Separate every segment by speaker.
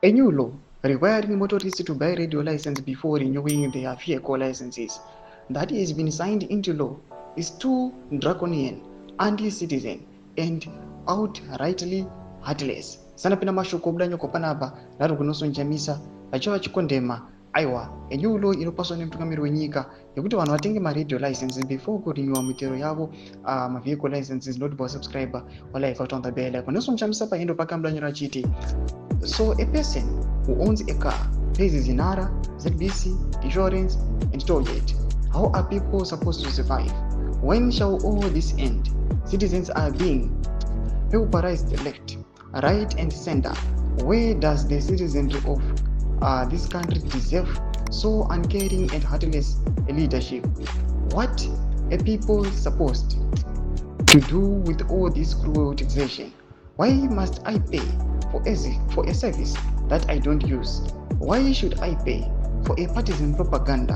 Speaker 1: A new law requiring motorists to buy radio license before renewing their vehicle licenses that has been signed into law is too draconian, anti-citizen, and outrightly heartless. Sanapina mashoko obudanyoko panapa rari kunosonjamisa vachiva vachikondema aiwa a new law inopaswa nemutungamiri wenyika yekuti vanhu vatenge maradio licenses before kurenewa mitero yavo mavehicle licenses not by subscriber walife out on the bell like unosonjamisa pahendo pakambudanyira achiti so a person who owns a car pays his Inara, ZBC, insurance, and toll gate. How are people supposed to survive? When shall all this end? Citizens are being pauperized left, right, and center. Where does the citizenry of this country deserve so uncaring and heartless leadership? What are people supposed to do with all this cruel taxation? Why must I pay for a service that I don't use? Why should I pay for a partisan propaganda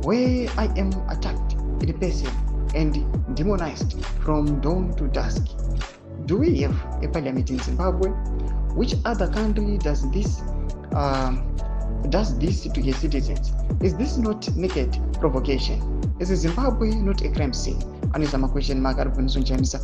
Speaker 1: where I am attacked in person and demonized from dawn to dusk? Do we have a parliament in Zimbabwe? Which other country does this to their citizens? Is this not naked provocation? Is Zimbabwe not a crime scene? Anoisa question mark ari kunisonjamisa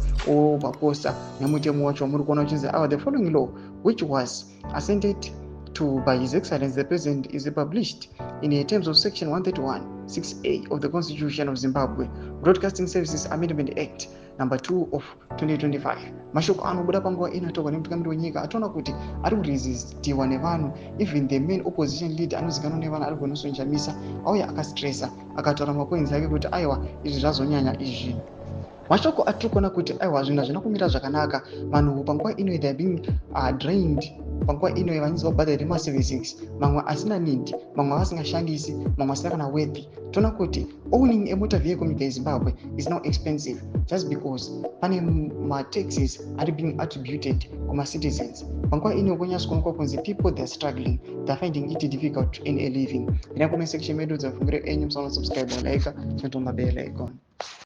Speaker 1: paposta nemutemo wacho muri kuona uchinzi the following law which was assented to by His Excellency the President is published in terms of section 131 6A of the Constitution of Zimbabwe Broadcasting Services Amendment Act number 2 of 2025. Mashoko anobuda panguva inatoka nemutungamiri wenyika atoona kuti ari kuresistiwa nevanhu, even the main opposition leader anozikanwa nevanhu ari kunosonjamisa auya akastressa akataura mapoints ake kuti aiwa izvi zvazonyanya izvi. Mashoko atiri kuona kuti aiwa zvinhu hazvina kumira zvakanaka, vanhu panguva ino they are being drained, panguva ino vanyinzi vabhadhara maservices, mamwe asina need, mamwe vasingashandisi, mamwe asina kana worthy. Toona kuti owning a motor vehicle in Zimbabwe is now expensive just because pane ma-taxes are being attributed kuma citizens. Panguva ino kunyasi kuonekwa kunzi people they are struggling, they are finding it difficult in a living. Ina comment section medu dzafungire enyu musana subscribe like, chinotomba bell icon.